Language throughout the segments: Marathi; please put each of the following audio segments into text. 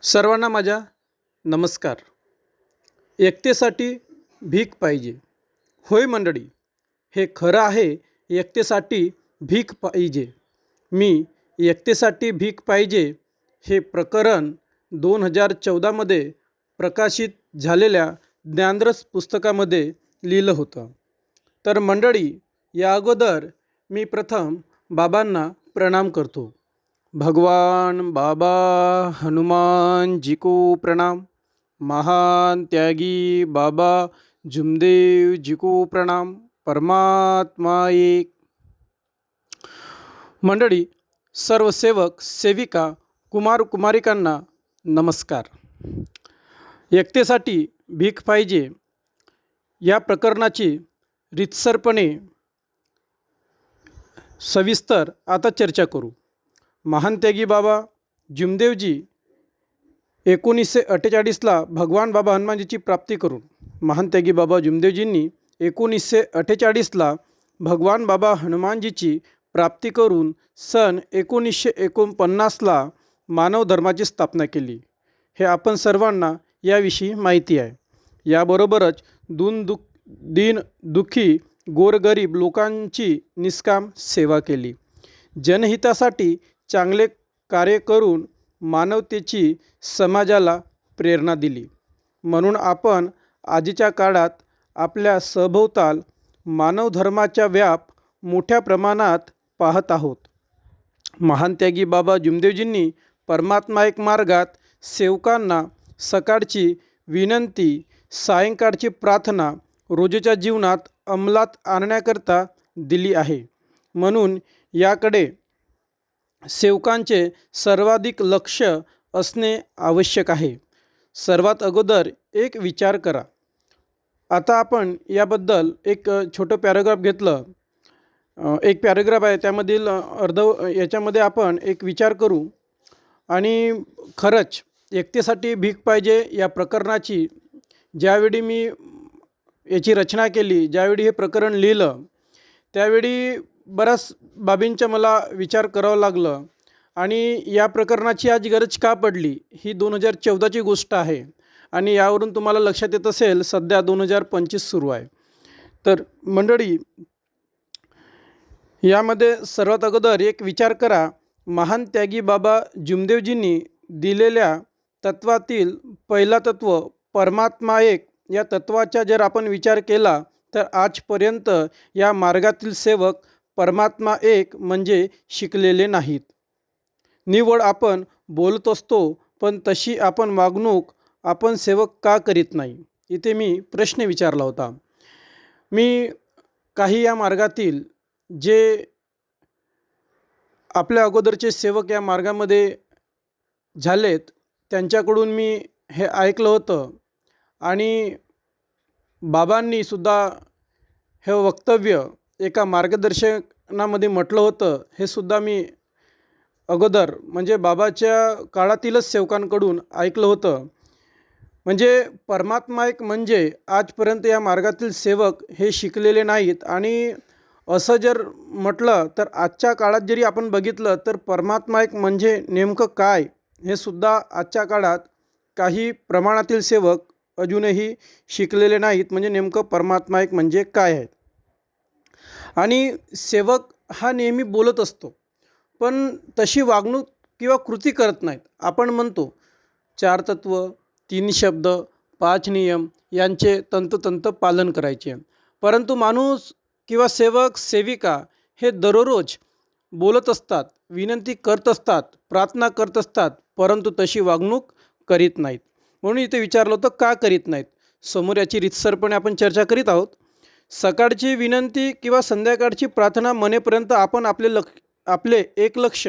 सर्वांना माझा नमस्कार. एकतेसाठी भीक पाहिजे. होय मंडळी, हे खरं आहे. एकतेसाठी भीक पाहिजे. मी एकतेसाठी भीक पाहिजे हे प्रकरण 2014मध्ये प्रकाशित झालेल्या ज्ञानरस पुस्तकामध्ये लिहिलं होतं. तर मंडळी, या अगोदर मी प्रथम बाबांना प्रणाम करतो. भगवान बाबा हनुमान जी को प्रणाम. महान त्यागी बाबा जुमदेव जी को प्रणाम. परमात्मा एक. मंडळी, सर्व सेवक सेविका कुमार कुमारिकांना नमस्कार. एकतेसाठी भीक पाहिजे या प्रकरणाची रीतसरपणे सविस्तर आता चर्चा करू. महान त्यागी बाबा जुमदेवजी 1948ला भगवान बाबा हनुमानजीची प्राप्ती करून महान त्यागी बाबा जुमदेवजींनी 1948ला भगवान बाबा हनुमानजीची प्राप्ती करून सन 1949ला मानव धर्माची स्थापना केली. हे आपण सर्वांना याविषयी माहिती आहे. याबरोबरच दीन दुःखी गोरगरीब लोकांची निष्काम सेवा केली. जनहितासाठी चांगले कार्य करून मानवतेची समाजाला प्रेरणा दिली. म्हणून आपण आजच्या काळात आपल्या सभोवताल मानव धर्माचा व्याप मोठ्या प्रमाणात पाहत आहोत. महान त्यागी बाबा जुमदेवजींनी परमात्मा एक मार्गात सेवकांना सकाळची विनंती, सायंकाळची प्रार्थना रोजच्या जीवनात अंमलात आणण्याकरता दिली आहे. म्हणून याकडे सेवकांचे सर्वाधिक लक्ष असणे आवश्यक आहे. सर्वात अगोदर एक विचार करा. आता आपण याबद्दल एक छोटं पॅराग्राफ घेतलं. एक पॅराग्राफ आहे, त्यामधील याच्यामध्ये आपण एक विचार करू. आणि खरंच एकतेसाठी भीक पाहिजे या प्रकरणाची ज्यावेळी मी याची रचना केली, ज्यावेळी हे प्रकरण लिहिलं, त्यावेळी बऱ्याच बाबींचा मला विचार करावा लागलं. आणि या प्रकरणाची आज गरज का पडली, ही 2014ची गोष्ट आहे. आणि यावरून तुम्हाला लक्षात येत असेल सध्या 2025 सुरू आहे. तर मंडळी, यामध्ये सर्वात अगोदर एक विचार करा. महान त्यागी बाबा जुमदेवजींनी दिलेल्या तत्वातील पहिला तत्व परमात्मा एक या तत्वाचा जर आपण विचार केला तर आजपर्यंत या मार्गातील सेवक परमात्मा एक म्हणजे शिकलेले नाहीत. निव्वळ आपण बोलत असतो, पण तशी आपण वागणूक आपण सेवक का करीत नाही, इथे मी प्रश्न विचारला होता. मी काही या मार्गातील जे आपल्या अगोदरचे सेवक या मार्गामध्ये झालेत त्यांच्याकडून मी हे ऐकलं होतं. आणि बाबांनी सुद्धा हे वक्तव्य एका मार्गदर्शनामध्ये म्हटलं होतं. हे सुद्धा मी अगोदर म्हणजे बाबाच्या काळातीलच सेवकांकडून ऐकलं होतं. म्हणजे परमात्मा एक म्हणजे आजपर्यंत या मार्गातील सेवक हे शिकलेले नाहीत. आणि असं जर म्हटलं तर आजच्या काळात जरी आपण बघितलं तर परमात्मा एक म्हणजे नेमकं काय हे सुद्धा आजच्या काळात काही प्रमाणातील सेवक अजूनही शिकलेले नाहीत. म्हणजे नेमकं परमात्मा एक म्हणजे काय आहे. आणि सेवक हा नेहमी बोलत असतो, पण तशी वागणूक किंवा कृती करत नाहीत. आपण म्हणतो 4 तत्व, 3 शब्द, 5 नियम यांचे तंतोतंत पालन करायचे. परंतु माणूस किंवा सेवक सेविका हे दररोज बोलत असतात, विनंती करत असतात, प्रार्थना करत असतात, परंतु तशी वागणूक करीत नाहीत. म्हणून इथे विचारलं होतं का करीत नाहीत. समोर याची रीतसरपणे आपण चर्चा करीत आहोत. सकाळची विनंती किंवा संध्याकाळची प्रार्थना म्हणेपर्यंत आपण आपले एक लक्ष,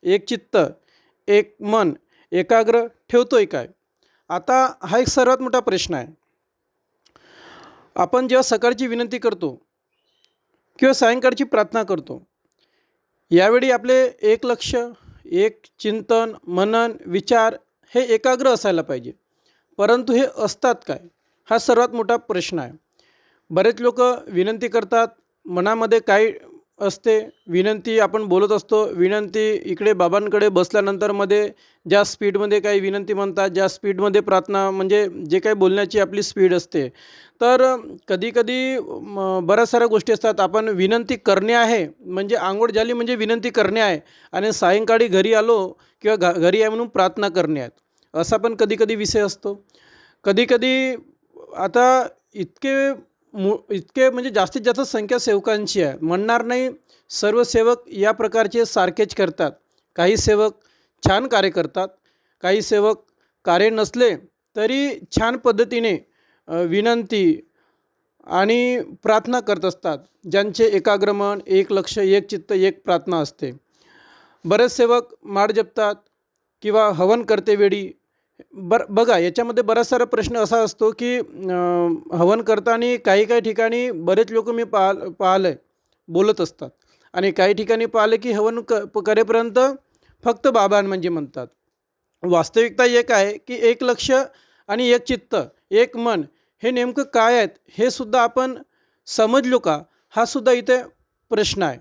एक चित्त, एक मन एकाग्र ठेवतोय काय. आता हा एक सर्वात मोठा प्रश्न आहे. आपण जेव्हा सकाळची विनंती करतो किंवा सायंकाळची प्रार्थना करतो, यावेळी आपले एक लक्ष, एक चिंतन, मनन, विचार हे एकाग्र असायला पाहिजे. परंतु हे असतात काय, हा सर्वात मोठा प्रश्न आहे. बरेच लोक विनंती करतात, मनामध्ये काही असते, विनंती आपण बोलत असतो. विनंती इकडे बाबांकडे बसल्यानंतर मध्ये ज्या स्पीडमध्ये काही विनंती म्हणतात, ज्या स्पीडमध्ये प्रार्थना म्हणजे जे काही बोलण्याची आपली स्पीड असते. तर कधी-कधी बऱ्याच साऱ्या गोष्टी असतात. आपण विनंती करणे आहे म्हणजे अंघोळ झाली म्हणजे विनंती करणे आहे आणि सायंकाळी घरी आलो किंवा घरी आहे म्हणून प्रार्थना करणे आहेत. असा पण कधी-कधी विषय असतो. कधी-कधी आता इतके इतके म्हणजे जास्तीत जास्त संख्या सेवकांची आहे. म्हणणार नाही सर्व सेवक या प्रकारचे सारखेच करतात. काही सेवक छान कार्य करतात. काही सेवक कार्य नसले तरी छान पद्धतीने विनंती आणि प्रार्थना करत असतात. ज्यांचे एकाग्र मन, एक लक्ष, एक चित्त, एक प्रार्थना असते. बरेच सेवक माळ जपतात किंवा हवन करतेवेळी बघा याच्यामध्ये बराच सारा प्रश्न असा असतो की हवन करताना काही काही ठिकाणी बरेच लोक मी पाहिलं आहे बोलत असतात आणि काही ठिकाणी पाहिलं की हवन करेपर्यंत फक्त बाबा हनुमानजी म्हणतात. वास्तविकता एक आहे की एक लक्ष आणि एक चित्त, एक मन हे नेमकं काय आहेत हे सुद्धा आपण समजलो का, हा सुद्धा इथे प्रश्न आहे.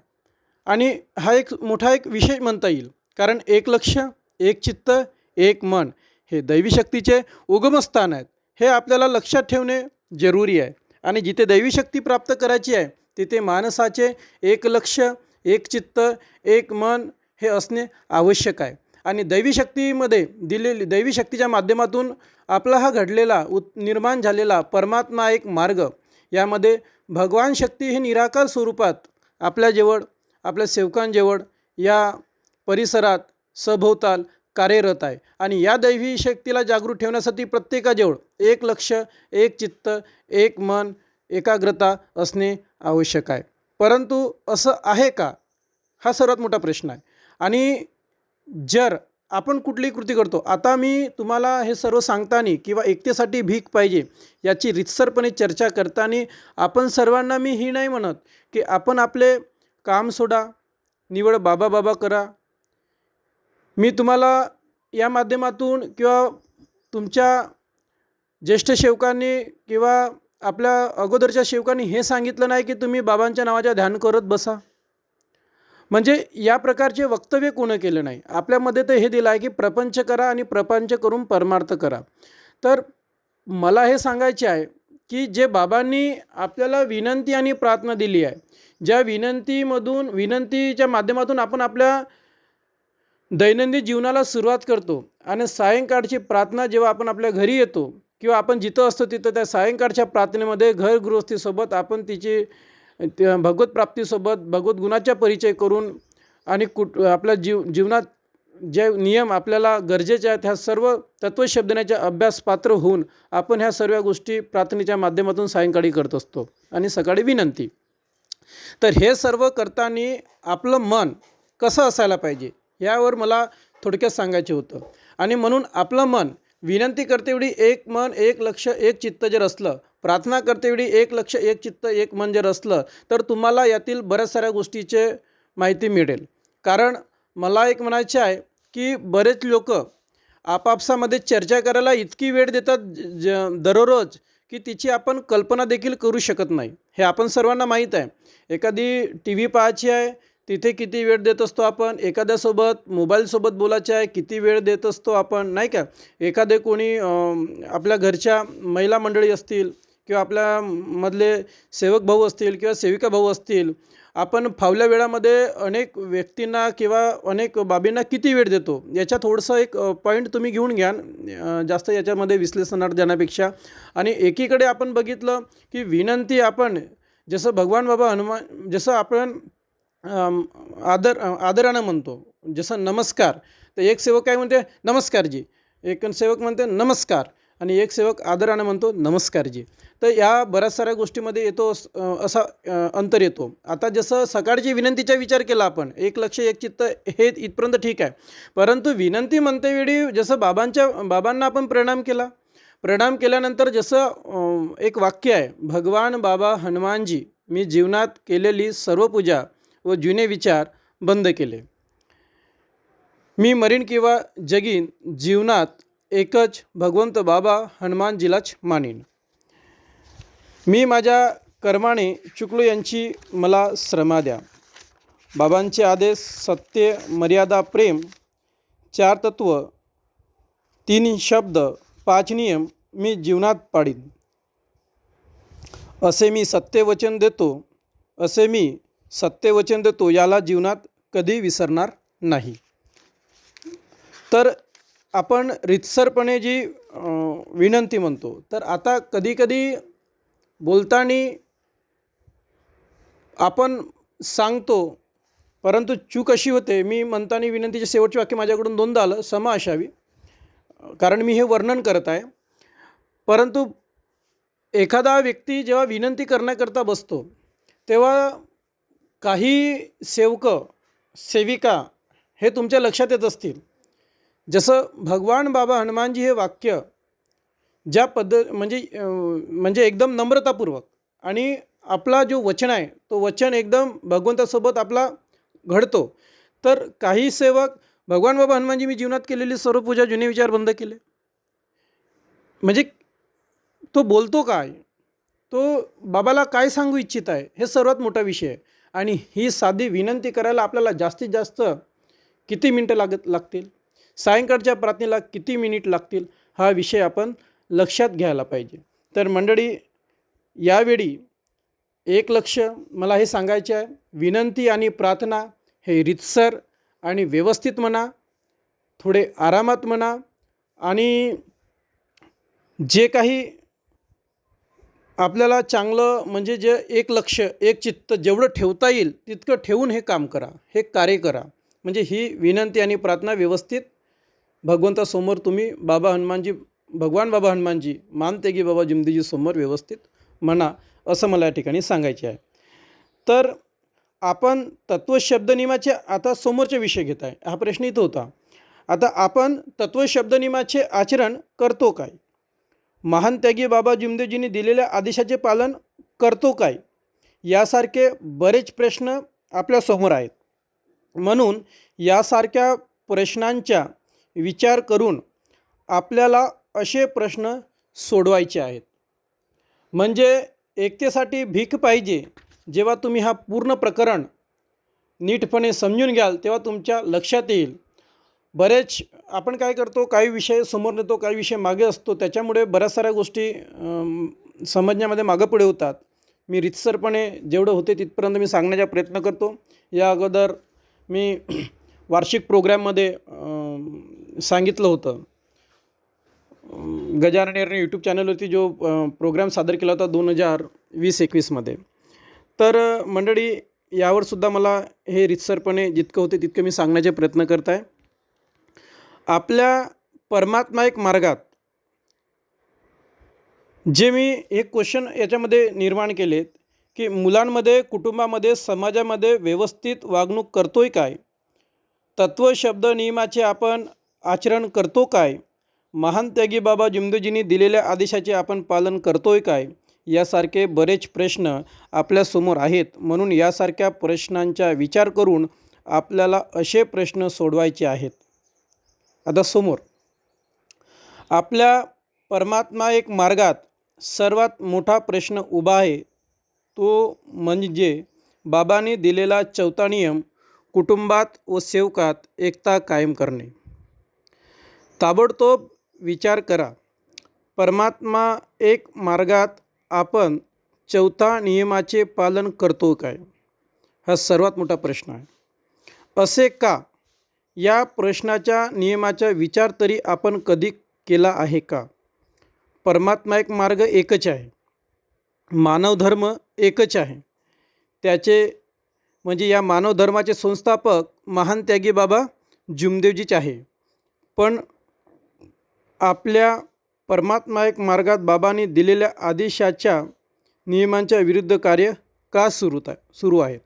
आणि हा एक मोठा एक विषय म्हणता येईल. कारण एक लक्ष, एक चित्त, एक मन हे दैवी शक्तीचे उगमस्थान आहेत. हे आपल्याला लक्षात ठेवणे जरुरी आहे. आणि जिथे दैवी शक्ती प्राप्त करायची आहे तिथे माणसाचे एक लक्ष, एक चित्त, एक मन हे असणे आवश्यक आहे. आणि दैवी शक्तीमध्ये दिलेली दैवी शक्तीच्या माध्यमातून आपला हा घडलेला निर्माण झालेला परमात्मा एक मार्ग, यामध्ये भगवान शक्ती हे निराकार स्वरूपात आपल्याजवळ, आपल्या सेवकांजवळ, या परिसरात सभोवताल कार्यरत आहे. आणि या दैवी शक्तीला जागृत ठेवण्यासाठी प्रत्येकाजवळ एक लक्ष, एक चित्त, एक मन, एकाग्रता असणे आवश्यक आहे. परंतु असं आहे का, हा सर्वात मोठा प्रश्न आहे. आणि जर आपण कुठलीही कृती करतो, आता मी तुम्हाला हे सर्व सांगताना किंवा एकतेसाठी भीक पाहिजे याची रितसरपणे चर्चा करताना आपण सर्वांना मी ही नाही म्हणत की आपण आपले काम सोडा, निवड बाबा बाबा करा. मी तुम्हाला या माध्यमातून किंवा तुमच्या ज्येष्ठ सेवकांनी किंवा आपल्या अगोदरच्या सेवकांनी हे सांगितलं नाही की तुम्ही बाबांच्या नावाच्या ध्यान करत बसा. म्हणजे या प्रकारचे वक्तव्य कोणी केलं नाही. आपल्यामध्ये तर हे दिलं आहे की प्रपंच करा आणि प्रपंच करून परमार्थ करा. तर मला हे सांगायचे आहे की जे बाबांनी आपल्याला विनंती आणि प्रार्थना दिली आहे, ज्या विनंतीच्या माध्यमातून आपण आपल्या दैनंदिन जीवनाला सुरुवात करतो आणि सायंकाळची प्रार्थना जेव्हा आपण आपल्या घरी येतो किंवा आपण जिथं असतो तिथं त्या सायंकाळच्या प्रार्थनेमध्ये घरगृहस्थीसोबत आपण तिची भगवत प्राप्तीसोबत भगवत गुणाचा परिचय करून आणि आपल्या जीवनात जे नियम आपल्याला गरजेचे आहेत ह्या सर्व तत्वशब्दनाच्या अभ्यास पात्र होऊन आपण ह्या सर्व गोष्टी प्रार्थनेच्या माध्यमातून सायंकाळी करत असतो आणि सकाळी विनंती. तर हे सर्व करताना आपलं मन कसं असायला पाहिजे यावर मला थोडक्यात सांगायचे होतं. आणि म्हणून आपलं मन विनंती करतेवेळी एक मन, एक लक्ष, एक चित्त जर असलं, प्रार्थना करतेवेळी एक लक्ष, एक चित्त, एक मन जर असलं, तर तुम्हाला यातील बऱ्याच साऱ्या गोष्टीचे माहिती मिळेल. कारण मला एक म्हणायचे आहे की बरेच लोक आपापसामध्ये चर्चा करायला इतकी वेळ देतात दररोज की तिची आपण कल्पना देखील करू शकत नाही. हे आपण सर्वांना माहीत आहे. एखादी टी व्ही पाहायची आहे तिथे किती वेळ देत असतो आपण, एखाद्यासोबत मोबाईलसोबत बोलायचे आहे किती वेळ देत असतो आपण, नाही का. एखादे कोणी आपल्या घरच्या महिला मंडळी असतील किंवा आपल्यामधले सेवक भाऊ असतील किंवा सेविका भाऊ असतील, आपण फावल्या वेळामध्ये अनेक व्यक्तींना किंवा अनेक बाबींना किती वेळ देतो याच्या थोडंसं एक पॉईंट तुम्ही घेऊन घ्या, जास्त याच्यामध्ये विश्लेषणार्थ जाण्यापेक्षा. आणि एकीकडे आपण बघितलं की विनंती आपण जसं भगवान बाबा हनुमान जसं आपण आदरानं म्हणतो, जसं नमस्कार, तर एक सेवक काय म्हणते नमस्कारजी, एक सेवक म्हणते नमस्कार आणि एक सेवक आदरानं म्हणतो नमस्कारजी. तर या बऱ्याच साऱ्या गोष्टीमध्ये येतो असा अंतर येतो. आता जसं सकाळची विनंतीचा विचार केला आपण, एक लक्ष एक चित्त हे इथपर्यंत ठीक आहे. परंतु विनंती म्हणतेवेळी जसं बाबांना आपण प्रणाम केला, प्रणाम केल्यानंतर जसं एक वाक्य आहे, भगवान बाबा हनुमानजी मी जीवनात केलेली सर्व पूजा व जुने विचार बंद केले. मी मरीन किंवा जगीन, जीवनात एकच भगवंत बाबा हनुमानजीलाच मानीन. मी माझ्या कर्माने चुकलो यांची मला श्रमा द्या. बाबांचे आदेश सत्य, मर्यादा, प्रेम, 4 तत्व, 3 शब्द, 5 नियम मी जीवनात पाळीन. असे मी सत्यवचन देतो, याला जीवनात कधी विसरणार नाही. तर आपण रीतसरपणे जी विनंती म्हणतो, तर आता कधीकधी बोलताना आपण सांगतो, परंतु चूक अशी होते, मी म्हणताना विनंतीचे शेवटचे वाक्य माझ्याकडून दोनदा आलं, क्षमा असावी, कारण मी हे वर्णन करत आहे. परंतु एखादा व्यक्ती जेव्हा विनंती करण्याकरता बसतो, तेव्हा काही सेविका हे तुमच्या लक्षात येत असतील. जसं भगवान बाबा हनुमानजी हे वाक्य ज्या म्हणजे एकदम नम्रतापूर्वक, आणि आपला जो वचन आहे तो वचन एकदम भगवंतासोबत आपला घडतो. तर काही सेवक भगवान बाबा हनुमानजी मी जीवनात केलेली सर्व पूजा जुने विचार बंद केले. म्हणजे तो बोलतो काय, तो बाबाला काय सांगू इच्छित आहे, हे सर्वात मोठा विषय आहे. आणि ही साधी विनंती करायला आपल्याला जास्तीत जास्त किती मिनटं लागतील, सायंकाळच्या प्रार्थनेला किती मिनिट लागतील, हा विषय आपण लक्षात घ्यायला पाहिजे. तर मंडळी, यावेळी एक लक्ष मला हे सांगायचे आहे, विनंती आणि प्रार्थना हे रीतसर आणि व्यवस्थित म्हणा, थोडे आरामात म्हणा, आणि जे काही आपल्याला चांगलं म्हणजे जे एक लक्ष एक चित्त जेवढं ठेवता येईल तितकं ठेवून हे काम करा, हे कार्य करा. म्हणजे ही विनंती आणि प्रार्थना व्यवस्थित भगवंतासमोर तुम्ही भगवान बाबा हनुमानजी मानतेगी बाबा जुमदेजी समोर व्यवस्थित म्हणा, असं मला या ठिकाणी सांगायचे आहे. तर आपण तत्वशब्दनियमाचे आता समोरचे विषय घेत आहे, हा प्रश्न इथं होता. आता आपण तत्वशब्दनियमाचे आचरण करतो काय, महान त्यागी बाबा जुमदेवजींनी दिलेल्या आदेशाचे पालन करतो काय, यासारखे बरेच प्रश्न आपल्यासमोर आहेत. म्हणून यासारख्या प्रश्नांचा विचार करून आपल्याला असे प्रश्न सोडवायचे आहेत. म्हणजे एकतेसाठी भीक पाहिजे. जेव्हा तुम्ही हा पूर्ण प्रकरण नीटपणे समजून घ्याल तेव्हा तुमच्या लक्षात येईल. बरेच आपण काय करतो, काही विषय समोर नेतो, काही विषय मागे असतो, त्याच्यामुळे बऱ्याच साऱ्या गोष्टी समजण्यामध्ये मागं पुढे होतात. मी रीतसरपणे जेवढं होते तिथपर्यंत मी सांगण्याचा प्रयत्न करतो. या अगोदर मी वार्षिक प्रोग्रॅममध्ये सांगितलं होतं, गजानन एरने यूट्यूब चॅनलवरती जो प्रोग्राम सादर केला होता 2020-21मध्ये. तर मंडळी, यावरसुद्धा मला हे रीतसरपणे जितकं होते तितकं मी सांगण्याचे प्रयत्न करत आहे. आपल्या परमात्मा एक मार्गात जे मी एक क्वेश्चन याच्यामध्ये निर्माण केलेत, की मुलांमध्ये, कुटुंबामध्ये, समाजामध्ये व्यवस्थित वागणूक करतोय काय, तत्वशब्द नियमाचे आपण आचरण करतो काय, महान त्यागी बाबा जुमदेवजींनी दिलेल्या आदेशाचे आपण पालन करतोय काय, यासारखे बरेच प्रश्न आपल्यासमोर आहेत. म्हणून यासारख्या प्रश्नांचा विचार करून आपल्याला असे प्रश्न सोडवायचे आहेत. आता समोर आपल्या परमात्मा एक मार्गात सर्वात मोठा प्रश्न उभा आहे, तो म्हणजे बाबांनी दिलेला 4था नियम, कुटुंबात व सेवकात एकता कायम करणे. ताबडतोब विचार करा, परमात्मा एक मार्गात आपण 4था नियमाचे पालन करतो काय, हा सर्वात मोठा प्रश्न आहे. असे का, या प्रश्नाच्या नियमाचा विचार तरी आपण कधी केला आहे का? परमात्मा एक मार्ग एकच आहे, मानव धर्म एकच आहे. त्याचे म्हणजे या मानव धर्माचे संस्थापक महान त्यागी बाबा जुमदेवजीच आहे. पण आपल्या परमात्मा एक मार्गात बाबांनी दिलेल्या आदेशाच्या नियमांच्या विरुद्ध कार्य का सुरू आहेत?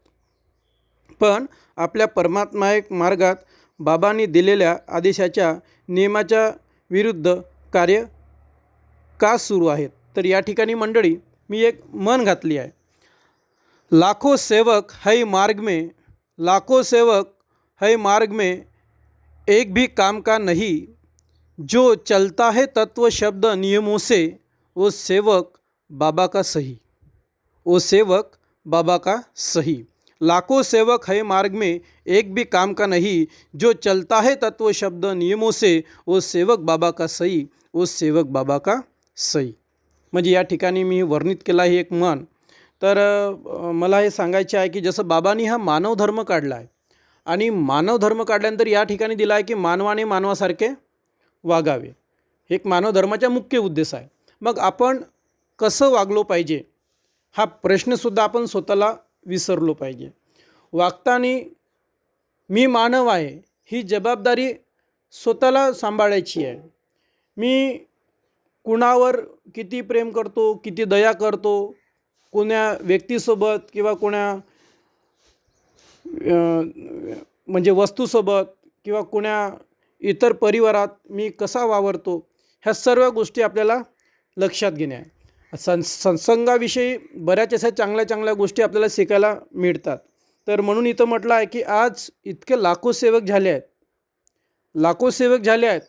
पण आपल्या परमात्मा एक मार्गात बाबांनी दिलेल्या आदेशाच्या नियमाच्या विरुद्ध कार्य का सुरू आहेत? तर या ठिकाणी मंडळी मी एक म्हण घातली आहे, लाखो सेवक है मार्ग में एक भी काम का नहीं, जो चलता है तत्व शब्द नियमों से वो सेवक बाबा का सही. लाखों सेवक है मार्ग में, एक भी काम का नहीं. जो चलता है तत्व शब्द नियमों से, वो सेवक बाबा का सही, वो सेवक बाबा का सही. म्हणजे या ठिकाणी मी वर्णित केला आहे एक म्हण. तर मला हे सांगायचे आहे की जसं बाबांनी हा मानव धर्म काढला आहे आणि मानव धर्म काढल्यानंतर या ठिकाणी दिला आहे की मानवाने मानवासारखे वागावे. एक मानव धर्माचा मुख्य उद्देश आहे. मग आपण कसं वागलो पाहिजे हा प्रश्नसुद्धा आपण स्वतःला विसरलो पाहिजे. वागताना मी मानव आहे ही जबाबदारी स्वतःला सांभाळायची आहे. मी कुणावर किती प्रेम करतो, किती दया करतो, कोण्या व्यक्तीसोबत किंवा कोण्या म्हणजे वस्तूसोबत किंवा कोण्या इतर परिवारात मी कसा वावरतो, ह्या सर्व गोष्टी आपल्याला लक्षात घेणे आहे. सत्संगाविषयी बऱ्याच अशा चांगल्या चांगल्या गोष्टी आपल्याला शिकायला मिळतात. तर म्हणून इथं म्हटलं आहे की आज इतके लाखो सेवक झाले आहेत, लाखो सेवक झाले आहेत,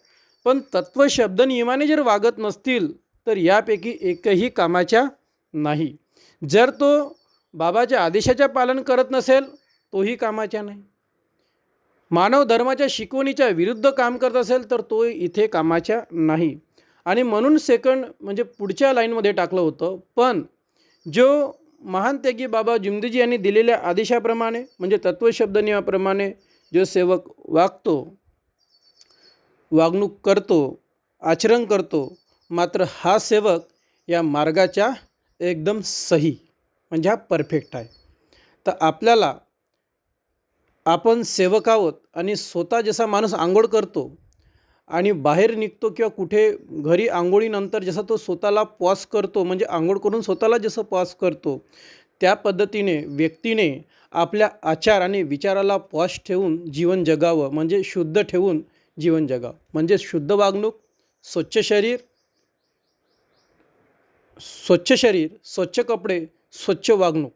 पण तत्व शब्द नियमाने जर वागत नसतील तर यापैकी एकही कामाच्या नाही. जर तो बाबाच्या आदेशाचे पालन करत नसेल तोही कामाच्या नाही. मानव धर्माच्या शिकवणीच्या विरुद्ध काम करत असेल तर तो इथे कामाच्या नाही. आणि म्हणून सेकंड म्हणजे पुढच्या लाईनमध्ये टाकलं होतं. पण जो महान त्यागी बाबा जुमदेजी यांनी दिलेल्या आदेशाप्रमाणे म्हणजे तत्वशब्द नियमाप्रमाणे जो सेवक वागतो, वागणूक करतो, आचरण करतो, मात्र हा सेवक या मार्गाच्या एकदम सही म्हणजे हा परफेक्ट आहे. तर आपल्याला आपण सेवक आहोत आणि स्वतः जसा माणूस आंघोळ करतो आणि बाहेर निघतो किंवा कुठे घरी आंघोळीनंतर जसा तो स्वतःला पॉज करतो म्हणजे आंघोळ करून स्वतःला जसं पॉज करतो त्या पद्धतीने व्यक्तीने आपल्या आचार आणि विचाराला पॉज ठेवून जीवन जगावं म्हणजे शुद्ध ठेवून जीवन जगावं. म्हणजे शुद्ध वागणूक, स्वच्छ शरीर, स्वच्छ कपडे, स्वच्छ वागणूक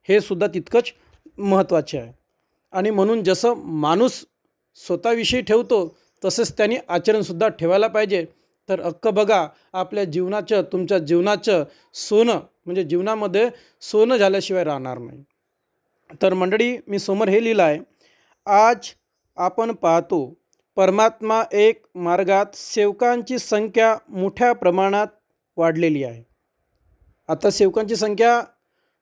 हे सुद्धा तितकंच महत्त्वाचे आहे. आणि म्हणून जसं माणूस स्वतःविषयी ठेवतो तसंच त्यांनी आचरणसुद्धा ठेवायला पाहिजे. तर अख्खं बघा आपल्या जीवनाचं, तुमच्या जीवनाचं सोनं म्हणजे जीवनामध्ये सोनं झाल्याशिवाय राहणार नाही. तर मंडळी मी समोर हे लिहिलं आहे, आज आपण पाहतो परमात्मा एक मार्गात सेवकांची संख्या मोठ्या प्रमाणात वाढलेली आहे. आता सेवकांची संख्या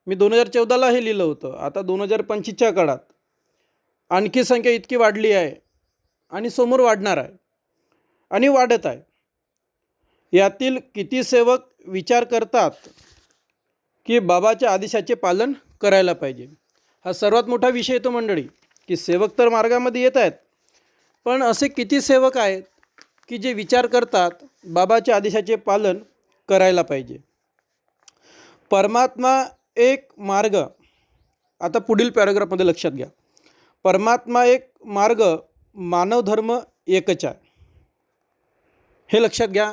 मी 2014ला हे लिहिलं होतं. आता 2025च्या काळात आणखी संख्या इतकी वाढली आहे आणि समोर वाढणार आहे आणि वाढत आहे. यातील किती सेवक विचार करतात की बाबाच्या आदेशाचे पालन करायला पाहिजे. हा सर्वात मोठा विषय येतो मंडळी की सेवक तर मार्गामध्ये येत आहेत, पण असे किती सेवक आहेत की जे विचार करतात बाबाच्या आदेशाचे पालन करायला पाहिजे. परमात्मा एक मार्ग, आता पुढील पॅराग्राफमध्ये लक्षात घ्या. परमात्मा एक मार्ग, मानव धर्म एकच आहे, हे लक्षात घ्या.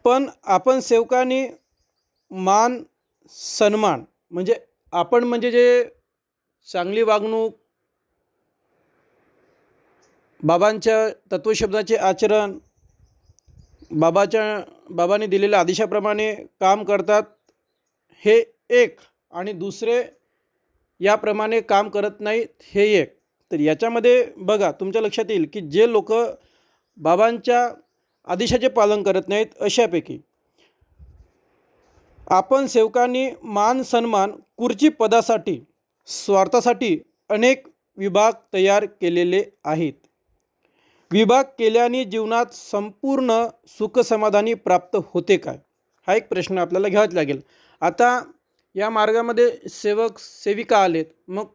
पण आपण सेवकांनी मान सन्मान म्हणजे आपण म्हणजे जे चांगली वागणूक, बाबांच्या तत्वशब्दाचे आचरण, बाबांनी दिलेल्या आदेशाप्रमाणे काम करतात हे एक, आणि दुसरे याप्रमाणे काम करत नाहीत हे एक. तर याच्यामध्ये बघा तुमच्या लक्षात येईल की जे लोक बाबांच्या आदेशाचे पालन करत नाहीत अशापैकी आपण सेवकांनी मान सन्मान, खुर्ची पदासाठी, स्वार्थासाठी अनेक विभाग तयार केलेले आहेत. विभाग केल्याने जीवनात संपूर्ण सुखसमाधानी प्राप्त होते काय, हा एक प्रश्न आपल्याला घ्यावाच लागेल. आता या मार्गामध्ये सेवक सेविका आलेत, मग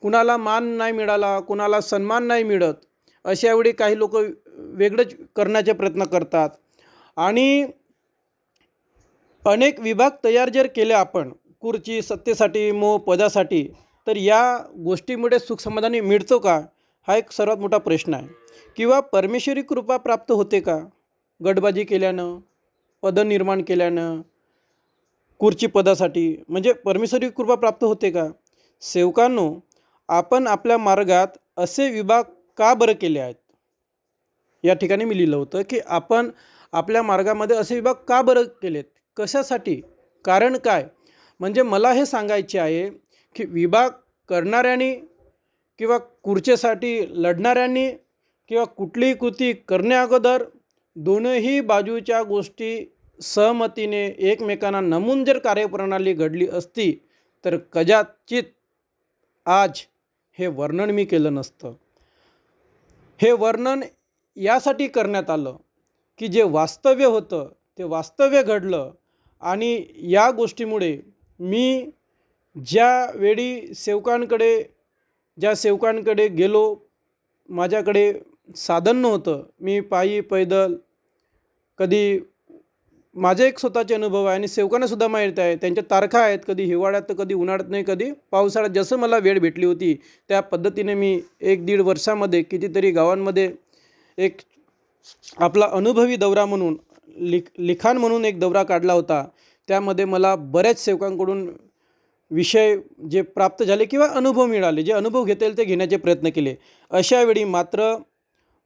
कुणाला मान नाही मिळाला, कुणाला सन्मान नाही मिळत, अशावेळी काही लोक वेगळंच करण्याचे प्रयत्न करतात आणि अनेक विभाग तयार जर केले आपण खुर्ची, सत्तेसाठी, मोह, पदासाठी, तर या गोष्टीमुळे सुखसमाधानी मिळतो का, हा एक सर्वात मोठा प्रश्न आहे. किंवा परमेश्वरी कृपा प्राप्त होते का गटबाजी केल्यानं, पद निर्माण केल्यानं, खुर्ची पदासाठी म्हणजे परमेश्वरी कृपा प्राप्त होते का. सेवकांनो, आपण आपल्या मार्गात असे विभाग का बरं केले आहेत. या ठिकाणी मी लिहिलं होतं की आपण आपल्या मार्गामध्ये असे विभाग का बरं केलेत, कशासाठी, कारण काय. म्हणजे मला हे सांगायचे आहे की विभाग करणाऱ्यांनी किंवा खुर्चीसाठी लढणाऱ्यांनी किंवा कुठलीही कृती करण्याअगोदर दोनही बाजूच्या गोष्टी सहमतीने एकमेकांना नमून जर कार्यप्रणाली घडली असती तर कदाचित आज हे वर्णन मी केलं नसतं. हे वर्णन यासाठी करण्यात आलं की जे वास्तव्य होतं ते वास्तव्य घडलं आणि या गोष्टीमुळे मी ज्या सेवकांकडे गेलो, माझ्याकडे साधन नव्हतं, मी पायी पैदल कधी माझे एक स्वतःचे अनुभव आहे आणि सेवकांनासुद्धा माहीत आहे, त्यांच्या तारखा आहेत, कधी हिवाळ्यात तर कधी उन्हाळ्यात नाही, कधी पावसाळ्यात. जसं मला वेळ भेटली होती त्या पद्धतीने मी 1-1.5 वर्षामध्ये कितीतरी गावांमध्ये एक आपला अनुभवी दौरा म्हणून लिखाण म्हणून एक दौरा काढला होता. त्यामध्ये मला बऱ्याच सेवकांकडून विषय जे प्राप्त झाले किंवा अनुभव मिळाले, जे अनुभव घेता येईल ते घेण्याचे प्रयत्न केले. अशावेळी मात्र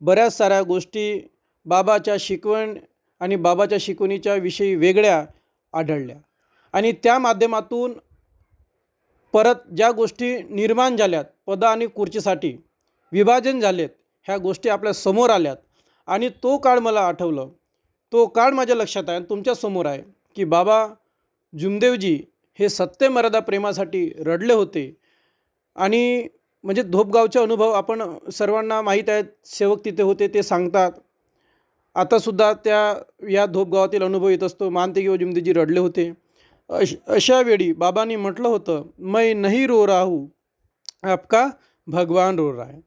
बऱ्याच साऱ्या गोष्टी बाबाच्या शिकवण आणि बाबाच्या शिकवणीच्या विषयी वेगळ्या आढळल्या आणि त्या माध्यमातून परत ज्या गोष्टी निर्माण झाल्यात, पद आणि खुर्चीसाठी विभाजन झालेत, ह्या गोष्टी आपल्या समोर आल्यात आणि तो काळ मला आठवलं. तो काळ माझ्या लक्षात आहे आणि तुमच्यासमोर आहे की बाबा जुमदेवजी हे सत्य मर्यादा प्रेमासाठी रडले होते. आणि म्हणजे धोपगावचे अनुभव आपण सर्वांना माहीत आहेत, सेवक तिथे होते ते सांगतात. आतासुद्धा या धोपगावातील अनुभव येत असतो. महांतेगी व जुमदेवजी रडले होते. अशा वेळी बाबांनी म्हटलं होतं, मैं नहीं रो रहा हूँ, आपका भगवान रो रहा है.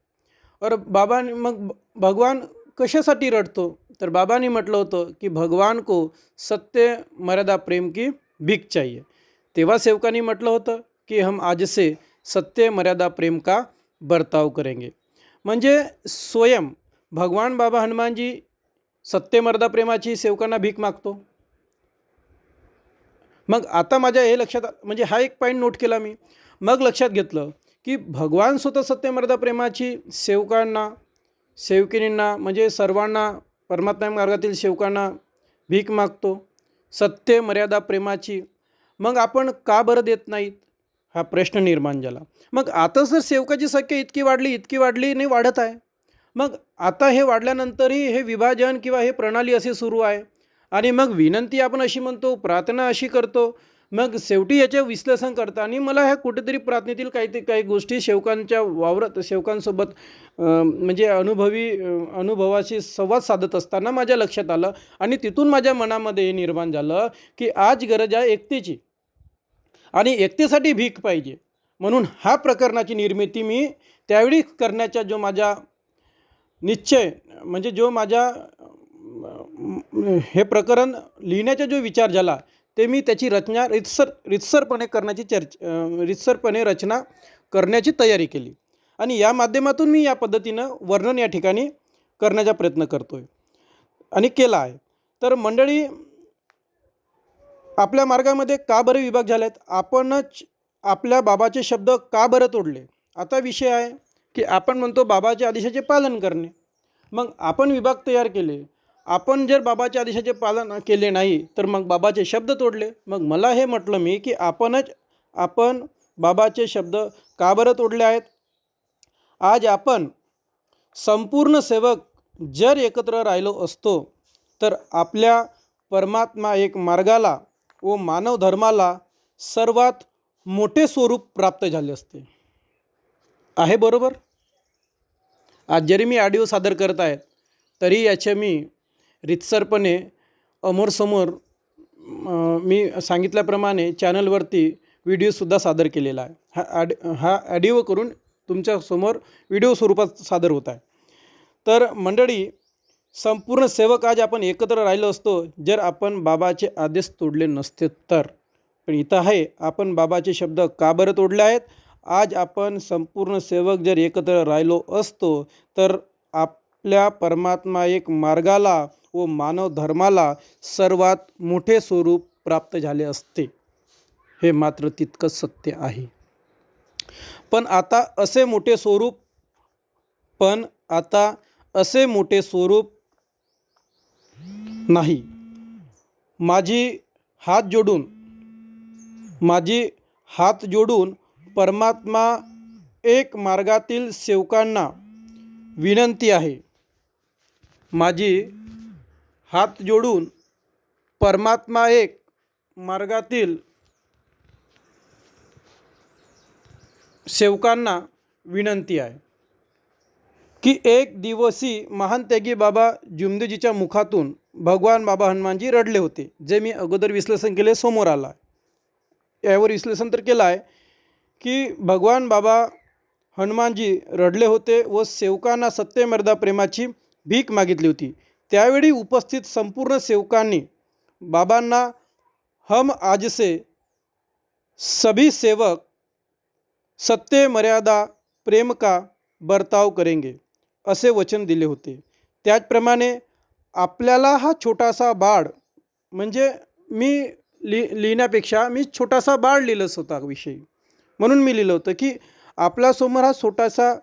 और बाबांनी मग भगवान कशासाठी रडतो, तर बाबांनी म्हटलं होतं की भगवान को सत्य मर्यादा प्रेम की भीख चाहिए. तेव्हा सेवकांनी म्हटलं होतं की हम आज से सत्य मर्यादा प्रेम का बर्ताव करेंगे. म्हणजे स्वयं भगवान बाबा हनुमानजी सत्य मर्यादा प्रेमाची सेवकांना भीक मागतो. मग आता माझ्या हे लक्षात म्हणजे हा एक पॉईंट नोट केला मी. मग लक्षात घेतलं की भगवान स्वतः सत्य मर्यादा प्रेमाची सेवकांना, सेवकिनींना म्हणजे सर्वांना परमात्मा मार्गातील सेवकांना भीक मागतो सत्य मर्यादा प्रेमाची. मग आपण का बरं देत नाहीत, हा प्रश्न निर्माण झाला. मग आता जर सेवकाची संख्या इतकी वाढली नाही, वाढत आहे. मग आता हे वाढल्यानंतरही हे विभाजन किंवा हे प्रणाली असे सुरू आहे आणि मग विनंती आपण अशी म्हणतो, प्रार्थना अशी करतो. मग शेवटी याचे विश्लेषण करताना मला ह्या कुठेतरी प्रार्थनेतील काही गोष्टी सेवकांच्या वावरात सेवकांसोबत म्हणजे अनुभवाशी संवाद साधत असताना माझ्या लक्षात आलं आणि तिथून माझ्या मनामध्ये हे निर्माण झालं की आज गरज आहे एकतेची आणि एकतेसाठी भीक पाहिजे. म्हणून हा प्रकरणाची निर्मिती मी त्यावेळी करण्याचा जो माझा निश्चय म्हणजे जो माझा हे प्रकरण लिहिण्याचा जो विचार झाला ते मी त्याची रचना रितसरपणे रचना करण्याची तयारी केली आणि या माध्यमातून मी या पद्धतीनं वर्णन या ठिकाणी करण्याचा प्रयत्न करतो आहे आणि केला आहे. तर मंडळी, आपल्या मार्गामध्ये का बरे विभाग झाले आहेत, आपणच आपल्या बाबाचे शब्द का बरं तोडले. आता विषय आहे की आपण म्हणतो बाबाच्या आदेशाचे पालन करणे. मग आपण विभाग तयार केले, आपण जर बाबाच्या आदेशाचे पालन केले नाही तर मग बाबाचे शब्द तोडले. मग मला हे म्हटलं मी की आपण बाबाचे शब्द का बरं तोडले आहेत. आज आपण संपूर्ण सेवक जर एकत्र राहिलो असतो तर आपल्या परमात्मा एक मार्गाला व मानव धर्माला सर्वात मोठे स्वरूप प्राप्त झाले असते. आहे बरोबर. आज जरी मी ऑडिओ सादर करत आहे तरी याचे मी रितसरपणे अमोरसमोर मी सांगितल्याप्रमाणे चॅनलवरती व्हिडिओसुद्धा सादर केलेला आहे. हा ऑडिओ करून तुमच्यासमोर व्हिडिओ स्वरूपात सादर होत आहे. तर मंडळी, संपूर्ण सेवक आज आपण एकत्र राहिलो असतो जर आपण बाबाचे आदेश तोडले नसते तर. पण इथं आहे आपण बाबाचे शब्द का बरं तोडले आहेत. आज आपण संपूर्ण सेवक जर एकत्र राहिलो असतो तर आपल्या परमात्मा एक मार्गाला व मानव धर्माला सर्वात मोठे स्वरूप प्राप्त झाले असते. हे मात्र तितकंच सत्य आहे. पण आता असे मोठे स्वरूप नाही. माझी हात जोडून परमात्मा एक मार्गातील सेवकांना विनंती आहे, माझी हात जोडून परमात्मा एक मार्गातील सेवकांना विनंती आहे की एक दिवशी महान त्यागी बाबा जुमदेवजीच्या मुखातून भगवान बाबा हनुमानजी रडले होते. जे मी अगोदर विश्लेषण केले समोर आला. यावर विश्लेषण तर केलं आहे की भगवान बाबा हनुमानजी रडले होते व सेवकांना सत्यमर्यादा प्रेमाची भीक मागितली होती. त्यावेळी उपस्थित संपूर्ण सेवकांनी बाबांना हम आज से सभी सेवक सत्य मर्यादा प्रेम का बर्ताव करेंगे असे वचन दिले होते. त्याचप्रमाणे आपल्याला हा छोटासा बाळ, म्हणजे मी लिहिण्यापेक्षा मी छोटासा बाळ लिहिलं स्वतःविषयी, म्हणून मी लिहिलं होतं की आपल्यासमोर हा छोटासा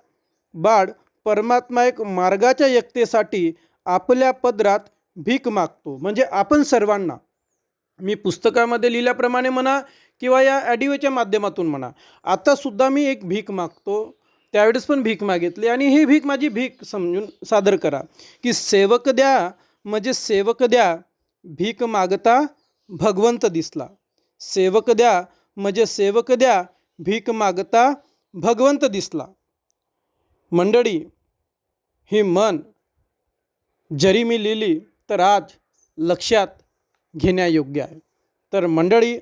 बाळ परमात्मा एक मार्गाच्या एकतेसाठी आपल्या पदरात भीक मागतो. म्हणजे आपण सर्वांना, मी पुस्तकामध्ये लिहिल्याप्रमाणे म्हणा किंवा या ऑडिओच्या माध्यमातून म्हणा, आतासुद्धा मी एक भीक मागतो. त्यावेळेस पण भीक मागितली आणि ही भीक माझी भीक समजून सादर करा की सेवक द्या म्हणजे सेवक द्या, भीक मागता भगवंत दिसला. सेवक द्या म्हणजे सेवक द्या, भीक मागता भगवंत दिसला. मंडळी, ही मन जरी मी लिहिली तर आज लक्षात घेण्यायोग्य आहे. तर मंडळी,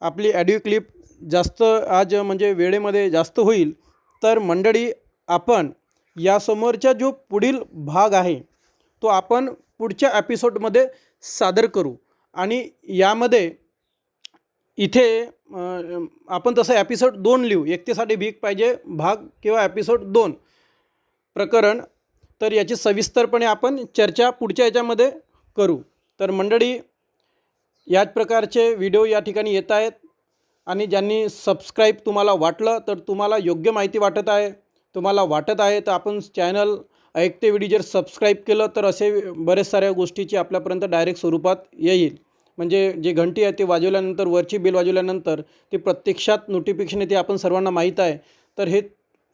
आपली ऑडिओ क्लिप जास्त आज म्हणजे वेळेमध्ये जास्त होईल. तर मंडळी, आपण यासमोरचा जो पुढील भाग आहे तो आपण पुढच्या एपिसोडमध्ये सादर करू. आणि यामध्ये इथे आपण तसं एपिसोड 2 लिहू, एकतेसाठी भीक पाहिजे भाग किंवा एपिसोड 2 प्रकरण. तर याची सविस्तरपणे आपण चर्चा पुढच्या याच्यामध्ये करू. तर मंडळी, याच प्रकारचे व्हिडिओ या ठिकाणी येत आहेत आणि ज्यांनी सबस्क्राईब तुम्हाला वाटलं तर तुम्हाला योग्य माहिती वाटत आहे तर आपण चॅनल ऐकते व्हिडिओ जर सबस्क्राईब केलं तर असे बरेच साऱ्या गोष्टीची आपल्यापर्यंत डायरेक्ट स्वरूपात येईल. म्हणजे जे घंटी आहे ते वाजवल्यानंतर, वरची बेल वाजवल्यानंतर ते प्रत्यक्षात नोटिफिकेशन येते, आपण सर्वांना माहीत आहे. तर हे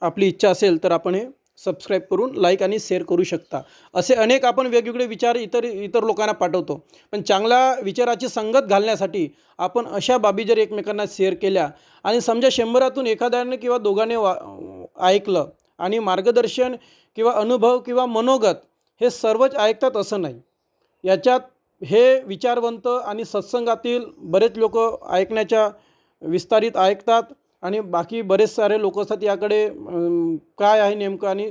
आपली इच्छा असेल तर आपण हे सबस्क्राईब करून लाईक आणि शेअर करू शकता. असे अनेक आपण वेगवेगळे विचार इतर लोकांना पाठवतो, पण चांगल्या विचाराची संगत घालण्यासाठी आपण अशा बाबी जर एकमेकांना शेअर केल्या आणि समजा 100तून एखाद्याने किंवा दोघांनी ऐकलं आणि मार्गदर्शन किंवा अनुभव किंवा मनोगत हे सर्वच ऐकतात असं नाही. याच्यात हे विचारवंत आणि सत्संगातील बरेच लोक ऐकण्याच्या विस्तारित ऐकतात आणि बाकी बरेच सारे लोक असतात याकडे काय आहे नेमकं आणि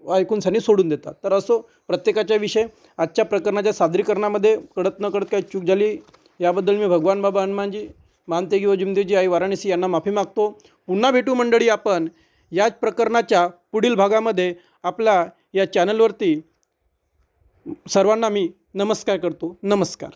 ऐकूनसनी सोडून देतात. तर असो, प्रत्येकाच्या विषय आजच्या प्रकरणाच्या सादरीकरणामध्ये कळत न कळत काही चूक झाली याबद्दल मी भगवान बाबा हनुमानजी, महान त्यागी व जुमदेवजी आई वाराणसी यांना माफी मागतो. पुन्हा भेटू मंडळी आपण याच प्रकरणाच्या पुढील भागामध्ये. आपला या चॅनलवरती सर्वांना मी नमस्कार करतो. नमस्कार.